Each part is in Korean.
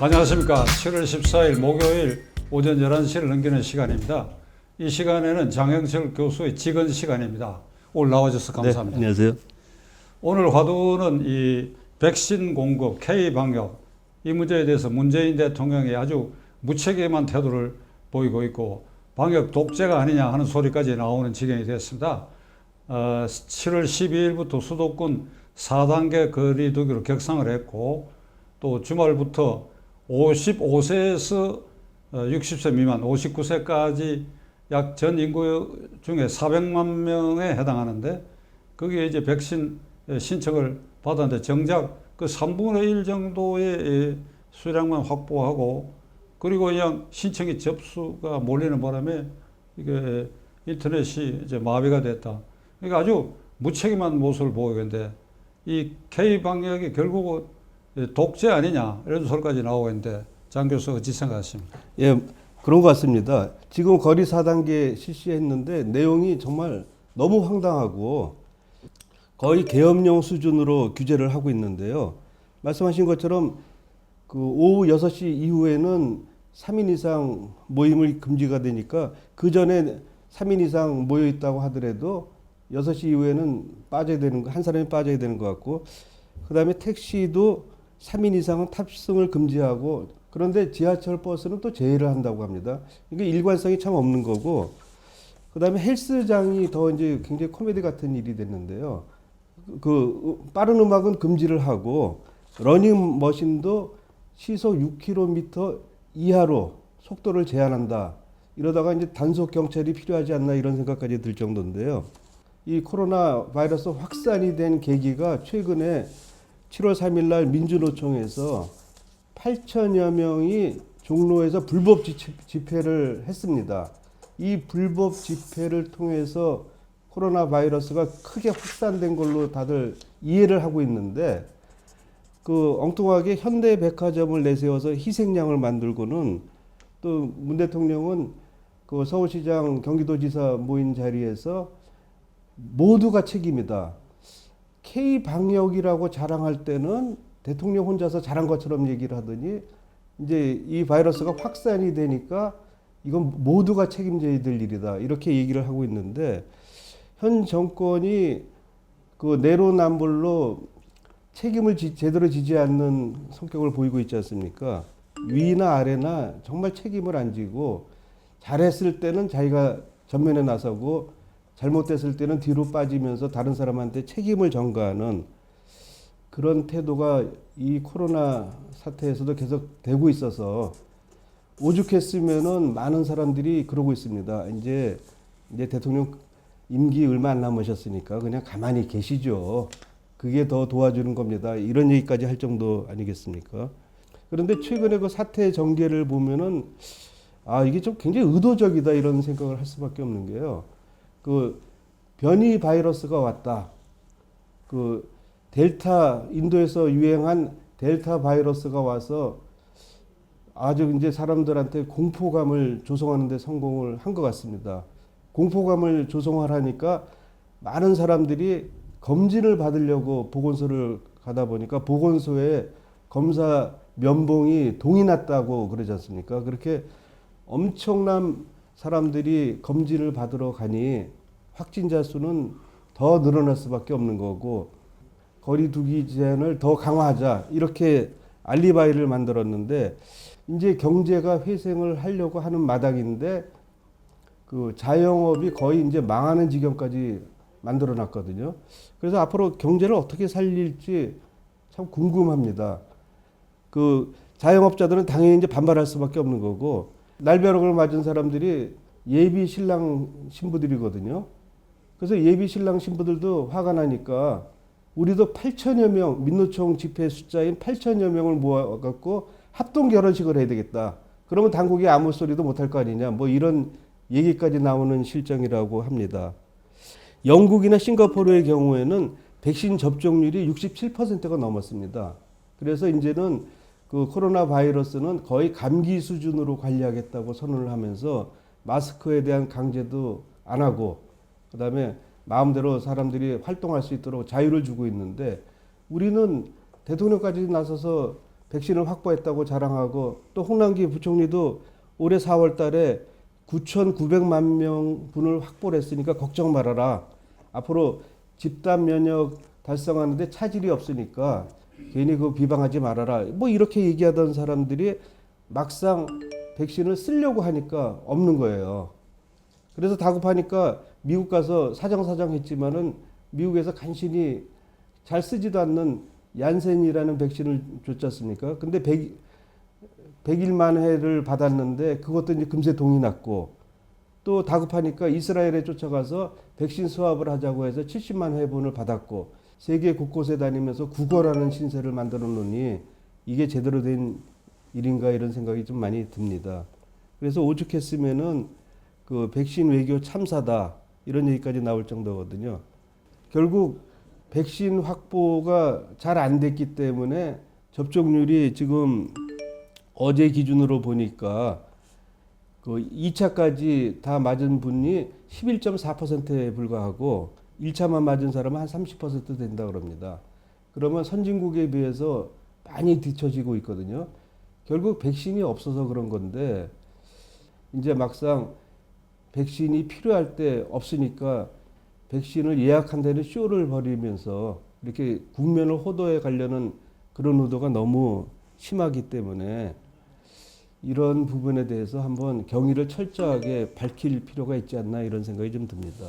안녕하십니까. 7월 14일 목요일 오전 11시를 넘기는 시간입니다. 이 시간에는 장영철 교수의 직언 시간입니다. 오늘 나와주셔서 감사합니다. 네, 안녕하세요. 오늘 화두는 이 백신 공급, K-방역 이 문제에 대해서 문재인 대통령이 아주 무책임한 태도를 보이고 있고 방역 독재가 아니냐 하는 소리까지 나오는 지경이 됐습니다. 7월 12일부터 수도권 4단계 거리두기로 격상을 했고 또 주말부터 55세에서 60세 미만, 59세까지 약 전 인구 중에 400만 명에 해당하는데 거기에 이제 백신 신청을 받았는데 정작 그 3분의 1 정도의 수량만 확보하고 그리고 그냥 신청이 접수가 몰리는 바람에 이게 인터넷이 이제 마비가 됐다. 그러니까 아주 무책임한 모습을 보이고 있는데 이 K-방역이 결국은 독재 아니냐 이런 소리까지 나오고 있는데 장 교수 어찌 생각하십니까? 예, 그런 것 같습니다. 지금 거리 4단계 실시했는데 내용이 정말 너무 황당하고 거의 계엄령 수준으로 규제를 하고 있는데요. 말씀하신 것처럼 그 오후 6시 이후에는 3인 이상 모임을 금지가 되니까 그 전에 3인 이상 모여 있다고 하더라도 6시 이후에는 빠져야 되는 거, 한 사람이 빠져야 되는 것 같고 그다음에 택시도 3인 이상은 탑승을 금지하고 그런데 지하철 버스는 또 제외를 한다고 합니다. 이게 일관성이 참 없는 거고 그다음에 헬스장이 더 이제 굉장히 코미디 같은 일이 됐는데요. 그 빠른 음악은 금지를 하고 러닝머신도 시속 6km 이하로 속도를 제한한다. 이러다가 이제 단속 경찰이 필요하지 않나 이런 생각까지 들 정도인데요. 이 코로나 바이러스 확산이 된 계기가 최근에 7월 3일 날 민주노총에서 8천여 명이 종로에서 불법 집회를 했습니다. 이 불법 집회를 통해서 코로나 바이러스가 크게 확산된 걸로 다들 이해를 하고 있는데 그 엉뚱하게 현대백화점을 내세워서 희생양을 만들고는 또 문 대통령은 그 서울시장 경기도지사 모인 자리에서 모두가 책임이다. K-방역이라고 자랑할 때는 대통령 혼자서 잘한 것처럼 얘기를 하더니 이제 이 바이러스가 확산이 되니까 이건 모두가 책임져야 될 일이다. 이렇게 얘기를 하고 있는데 현 정권이 그 내로남불로 책임을 제대로 지지 않는 성격을 보이고 있지 않습니까? 위나 아래나 정말 책임을 안 지고 잘했을 때는 자기가 전면에 나서고 잘못됐을 때는 뒤로 빠지면서 다른 사람한테 책임을 전가하는 그런 태도가 이 코로나 사태에서도 계속 되고 있어서 오죽했으면은 많은 사람들이 그러고 있습니다. 이제 대통령 임기 얼마 안 남으셨으니까 그냥 가만히 계시죠. 그게 더 도와주는 겁니다. 이런 얘기까지 할 정도 아니겠습니까? 그런데 최근에 그 사태 전개를 보면은 이게 좀 굉장히 의도적이다 이런 생각을 할 수밖에 없는 게요. 그 변이 바이러스가 왔다. 그 델타 인도에서 유행한 델타 바이러스가 와서 아주 이제 사람들한테 공포감을 조성하는 데 성공을 한 것 같습니다. 공포감을 조성하라니까 많은 사람들이 검진을 받으려고 보건소를 가다 보니까 보건소에 검사 면봉이 동이 났다고 그러지 않습니까? 그렇게 엄청난 사람들이 검진을 받으러 가니 확진자 수는 더 늘어날 수밖에 없는 거고 거리두기 제한을 더 강화하자 이렇게 알리바이를 만들었는데 이제 경제가 회생을 하려고 하는 마당인데 그 자영업이 거의 이제 망하는 지경까지 만들어 놨거든요. 그래서 앞으로 경제를 어떻게 살릴지 참 궁금합니다. 그 자영업자들은 당연히 이제 반발할 수밖에 없는 거고 날벼락을 맞은 사람들이 예비 신랑 신부들이거든요. 그래서 예비 신랑 신부들도 화가 나니까 우리도 8천여 명 민노총 집회 숫자인 8천여 명을 모아갖고 합동 결혼식을 해야 되겠다. 그러면 당국이 아무 소리도 못할 거 아니냐. 뭐 이런 얘기까지 나오는 실정이라고 합니다. 영국이나 싱가포르의 경우에는 백신 접종률이 67%가 넘었습니다. 그래서 이제는 그 코로나 바이러스는 거의 감기 수준으로 관리하겠다고 선언을 하면서 마스크에 대한 강제도 안 하고 그다음에 마음대로 사람들이 활동할 수 있도록 자유를 주고 있는데 우리는 대통령까지 나서서 백신을 확보했다고 자랑하고 또 홍남기 부총리도 올해 4월 달에 9,900만 명 분을 확보를 했으니까 걱정 말아라. 앞으로 집단 면역 달성하는데 차질이 없으니까 괜히 그 비방하지 말아라. 뭐 이렇게 얘기하던 사람들이 막상 백신을 쓰려고 하니까 없는 거예요. 그래서 다급하니까 미국 가서 사정사정 했지만은 미국에서 간신히 잘 쓰지도 않는 얀센이라는 백신을 줬지 않습니까? 근데 101만 회를 받았는데 그것도 이제 금세 동이 났고 또 다급하니까 이스라엘에 쫓아가서 백신 수합을 하자고 해서 70만 회분을 받았고 세계 곳곳에 다니면서 국어라는 신세를 만들어 놓으니 이게 제대로 된 일인가 이런 생각이 좀 많이 듭니다. 그래서 오죽했으면은 그 백신 외교 참사다 이런 얘기까지 나올 정도거든요. 결국 백신 확보가 잘 안 됐기 때문에 접종률이 지금 어제 기준으로 보니까 그 2차까지 다 맞은 분이 11.4%에 불과하고 1차만 맞은 사람은 한 30% 된다 그럽니다. 그러면 선진국에 비해서 많이 뒤처지고 있거든요. 결국 백신이 없어서 그런 건데 이제 막상 백신이 필요할 때 없으니까 백신을 예약한 데는 쇼를 벌이면서 이렇게 국면을 호도해 가려는 그런 의도가 너무 심하기 때문에 이런 부분에 대해서 한번 경위를 철저하게 밝힐 필요가 있지 않나 이런 생각이 좀 듭니다.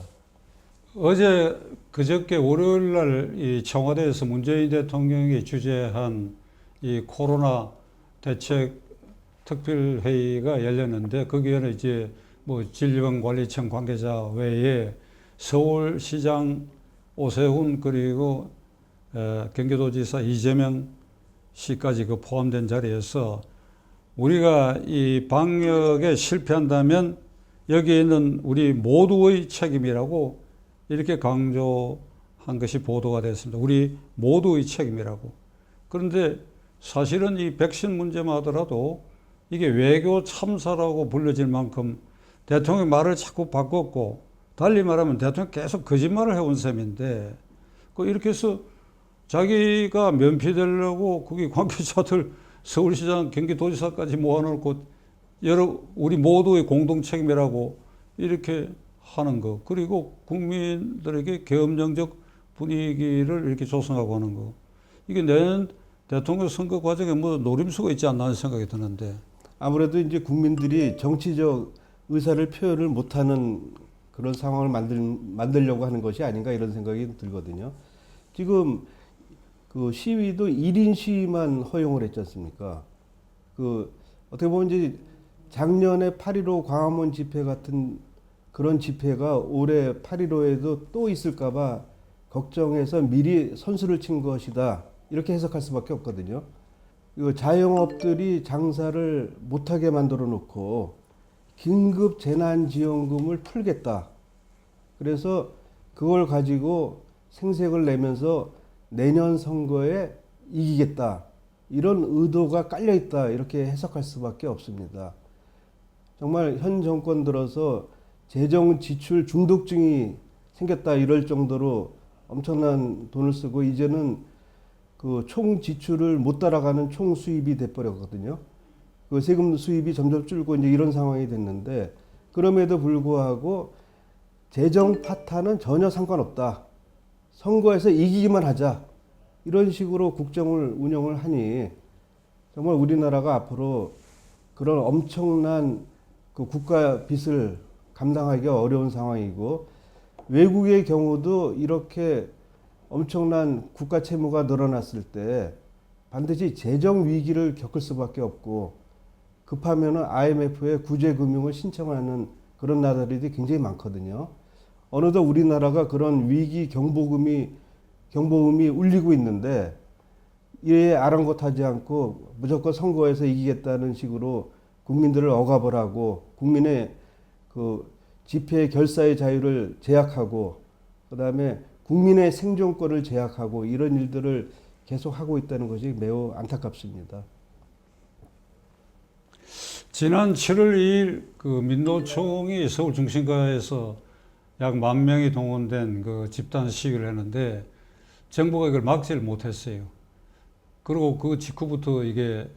어제 그저께 월요일 날 이 청와대에서 문재인 대통령이 주재한 이 코로나 대책 특별 회의가 열렸는데 거기에는 이제 뭐 질병관리청 관계자 외에 서울시장 오세훈 그리고 경기도지사 이재명 씨까지 그 포함된 자리에서 우리가 이 방역에 실패한다면 여기에 있는 우리 모두의 책임이라고 이렇게 강조한 것이 보도가 됐습니다. 우리 모두의 책임이라고. 그런데 사실은 이 백신 문제만 하더라도 이게 외교 참사라고 불려질 만큼 대통령 말을 자꾸 바꿨고 달리 말하면 대통령 계속 거짓말을 해온 셈인데 이렇게 해서 자기가 면피되려고 거기 관계자들 서울시장 경기도지사까지 모아놓고 우리 모두의 공동 책임이라고 이렇게 하는 거. 그리고 국민들에게 계엄령적 분위기를 이렇게 조성하고 하는 거. 이게 내년 대통령 선거 과정에 뭐 노림수가 있지 않나 하는 생각이 드는데. 아무래도 이제 국민들이 정치적 의사를 표현을 못하는 그런 상황을 만들려고 하는 것이 아닌가 이런 생각이 들거든요. 지금 그 시위도 1인 시위만 허용을 했지 않습니까? 그 어떻게 보면 이제 작년에 8.15 광화문 집회 같은 그런 집회가 올해 8.15에도 또 있을까봐 걱정해서 미리 선수를 친 것이다. 이렇게 해석할 수밖에 없거든요. 이거 자영업들이 장사를 못하게 만들어 놓고 긴급 재난지원금을 풀겠다. 그래서 그걸 가지고 생색을 내면서 내년 선거에 이기겠다. 이런 의도가 깔려 있다. 이렇게 해석할 수밖에 없습니다. 정말 현 정권 들어서 재정 지출 중독증이 생겼다. 이럴 정도로 엄청난 돈을 쓰고 이제는 그 총 지출을 못 따라가는 총 수입이 돼버렸거든요. 그 세금 수입이 점점 줄고 이제 이런 상황이 됐는데 그럼에도 불구하고 재정 파탄은 전혀 상관없다. 선거에서 이기기만 하자. 이런 식으로 국정을 운영을 하니 정말 우리나라가 앞으로 그런 엄청난 그 국가 빚을 감당하기가 어려운 상황이고 외국의 경우도 이렇게 엄청난 국가 채무가 늘어났을 때 반드시 재정 위기를 겪을 수밖에 없고 급하면은 IMF에 구제 금융을 신청하는 그런 나라들이 굉장히 많거든요. 어느덧 우리나라가 그런 위기 경보음이 울리고 있는데 이에 아랑곳하지 않고 무조건 선거에서 이기겠다는 식으로 국민들을 억압을 하고 국민의 그 집회 결사의 자유를 제약하고 그다음에 국민의 생존권을 제약하고 이런 일들을 계속 하고 있다는 것이 매우 안타깝습니다. 지난 7월 2일 그 민노총이 서울 중심가에서 약 10,000명이 동원된 그 집단 시위를 했는데 정부가 이걸 막지를 못했어요. 그리고 그 직후부터 이게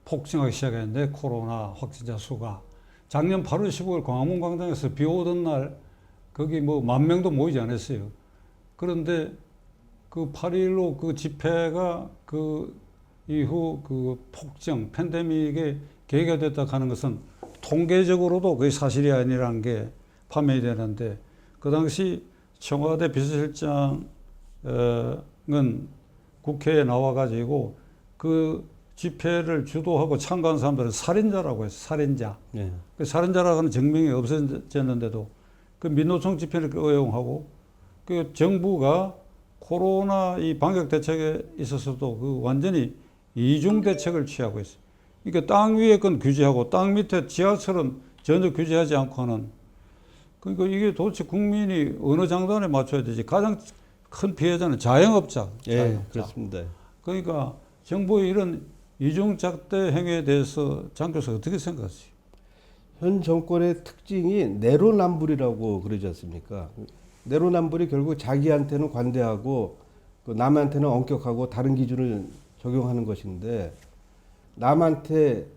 폭증하기 시작했는데 코로나 확진자 수가 작년 8월 15일 광화문 광장에서 비 오던 날 거기 뭐 10,000명도 모이지 않았어요. 그런데 그 8.15 그 집회가 그 이후 그 폭증, 팬데믹의 계기가 됐다 하는 것은 통계적으로도 그게 사실이 아니라는 게 판명이 되는데 그 당시 청와대 비서실장은 국회에 나와가지고 그 집회를 주도하고 참가한 사람들은 살인자라고 했어요. 살인자. 네. 그 살인자라고는 증명이 없어졌는데도 그 민노총 집회를 의용하고 그 정부가 코로나 이 방역 대책에 있어서도 그 완전히 이중 대책을 취하고 있어요. 그러니까 땅 위에 건 규제하고 땅 밑에 지하철은 전혀 규제하지 않고 하는 그러니까 이게 도대체 국민이 어느 장단에 맞춰야 되지? 가장 큰 피해자는 자영업자. 예, 그렇습니다. 그러니까 정부의 이런 이중잣대 행위에 대해서 장 교수 어떻게 생각하세요? 현 정권의 특징이 내로남불이라고 그러지 않습니까? 내로남불이 결국 자기한테는 관대하고 그 남한테는 엄격하고 다른 기준을 적용하는 것인데 남한테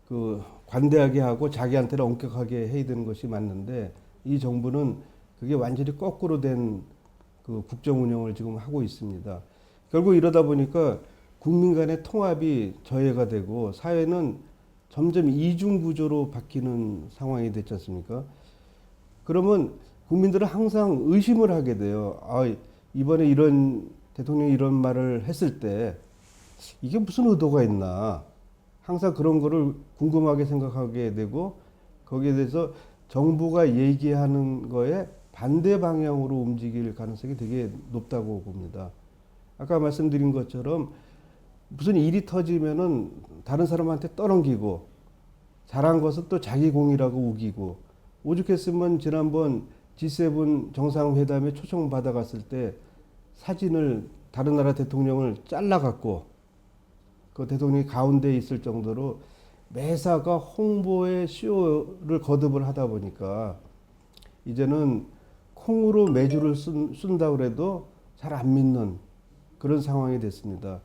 그 관대하게 하고 자기한테는 엄격하게 해야 되는 것이 맞는데 이 정부는 그게 완전히 거꾸로 된 그 국정 운영을 지금 하고 있습니다. 결국 이러다 보니까 국민 간의 통합이 저해가 되고 사회는 점점 이중 구조로 바뀌는 상황이 됐지 않습니까? 그러면 국민들은 항상 의심을 하게 돼요. 아, 이번에 이런 대통령이 이런 말을 했을 때 이게 무슨 의도가 있나? 항상 그런 거를 궁금하게 생각하게 되고 거기에 대해서 정부가 얘기하는 거에 반대 방향으로 움직일 가능성이 되게 높다고 봅니다. 아까 말씀드린 것처럼 무슨 일이 터지면은 다른 사람한테 떠넘기고 잘한 것은 또 자기 공이라고 우기고 오죽했으면 지난번 G7 정상회담에 초청받아갔을 때 사진을 다른 나라 대통령을 잘라갖고 그 대통령이 가운데 있을 정도로 매사가 홍보에 쇼를 거듭을 하다 보니까 이제는 콩으로 매주를 쓴다고 그래도 잘 안 믿는 그런 상황이 됐습니다.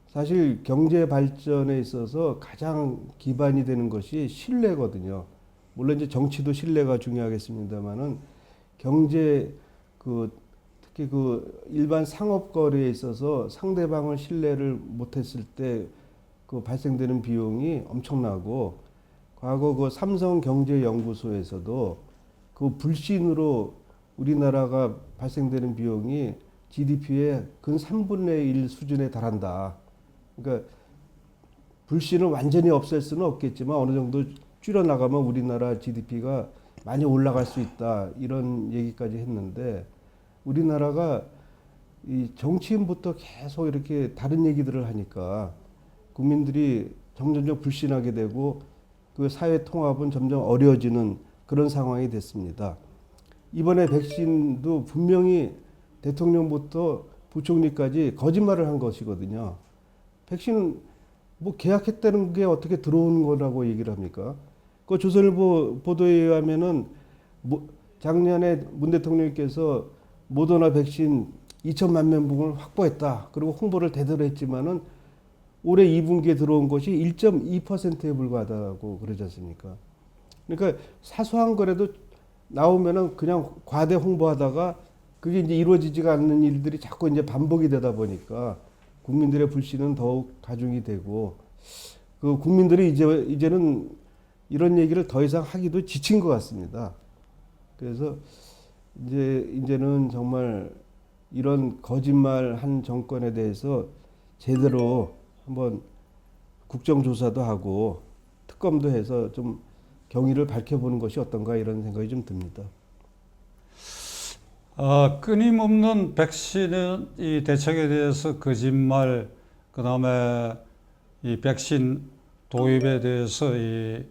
사실 경제 발전에 있어서 가장 기반이 되는 것이 신뢰거든요. 물론 이제 정치도 신뢰가 중요하겠습니다만은 경제 특히 일반 상업 거래에 있어서 상대방을 신뢰를 못했을 때 그 발생되는 비용이 엄청나고 과거 그 삼성경제연구소에서도 그 불신으로 우리나라가 발생되는 비용이 GDP의 근 3분의 1 수준에 달한다. 그러니까 불신을 완전히 없앨 수는 없겠지만 어느 정도 줄여나가면 우리나라 GDP가 많이 올라갈 수 있다. 이런 얘기까지 했는데 우리나라가 이 정치인부터 계속 이렇게 다른 얘기들을 하니까 국민들이 점점점 불신하게 되고 그 사회 통합은 점점 어려워지는 그런 상황이 됐습니다. 이번에 백신도 분명히 대통령부터 부총리까지 거짓말을 한 것이거든요. 백신 뭐 계약했다는 게 어떻게 들어오는 거라고 얘기를 합니까? 그 조선일보 보도에 의하면은 작년에 문 대통령께서 모더나 백신 2천만 명분을 확보했다. 그리고 홍보를 대대로 했지만은 올해 2분기에 들어온 것이 1.2%에 불과하다고 그러지 않습니까? 그러니까 사소한 거라도 나오면은 그냥 과대 홍보하다가 그게 이제 이루어지지가 않는 일들이 자꾸 이제 반복이 되다 보니까 국민들의 불신은 더욱 가중이 되고 그 국민들이 이제는 이런 얘기를 더 이상 하기도 지친 것 같습니다. 그래서 이제는 정말 이런 거짓말 한 정권에 대해서 제대로 한번 국정조사도 하고 특검도 해서 좀 경위를 밝혀보는 것이 어떤가 이런 생각이 좀 듭니다. 끊임없는 백신의 이 대책에 대해서 거짓말, 그 다음에 이 백신 도입에 대해서 이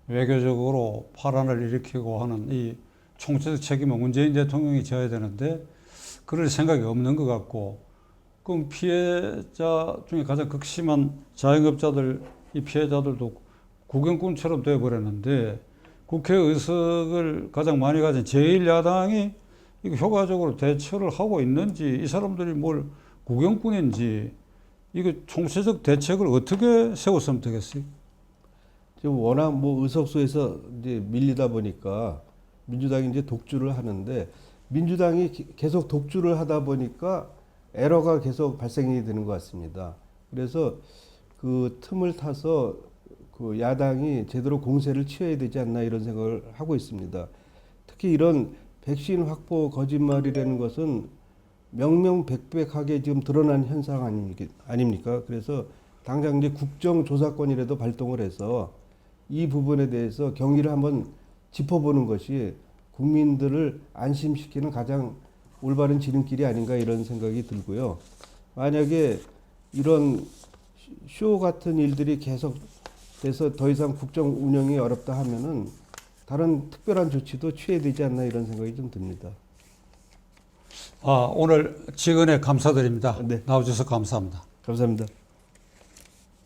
외교적으로 파란을 일으키고 하는 이 총체적 책임은 문재인 대통령이 져야 되는데 그럴 생각이 없는 것 같고, 그럼 피해자 중에 가장 극심한 자영업자들, 이 피해자들도 구경꾼처럼 되어버렸는데 국회 의석을 가장 많이 가진 제1야당이 이거 효과적으로 대처를 하고 있는지, 이 사람들이 뭘 구경꾼인지 이거 총체적 대책을 어떻게 세웠으면 되겠어요? 지금 워낙 뭐 의석수에서 이제 밀리다 보니까 민주당이 이제 독주를 하는데 민주당이 계속 독주를 하다 보니까 에러가 계속 발생이 되는 것 같습니다. 그래서 그 틈을 타서 그 야당이 제대로 공세를 취해야 되지 않나 이런 생각을 하고 있습니다. 특히 이런 백신 확보 거짓말이라는 것은 명명백백하게 지금 드러난 현상 아닙니까? 그래서 당장 이제 국정조사권이라도 발동을 해서 이 부분에 대해서 경위를 한번 짚어보는 것이 국민들을 안심시키는 가장 올바른 지름길이 아닌가 이런 생각이 들고요. 만약에 이런 쇼 같은 일들이 계속 돼서 더 이상 국정 운영이 어렵다 하면은 다른 특별한 조치도 취해야 되지 않나 이런 생각이 좀 듭니다. 오늘 직언에 감사드립니다. 네. 나와주셔서 감사합니다. 감사합니다.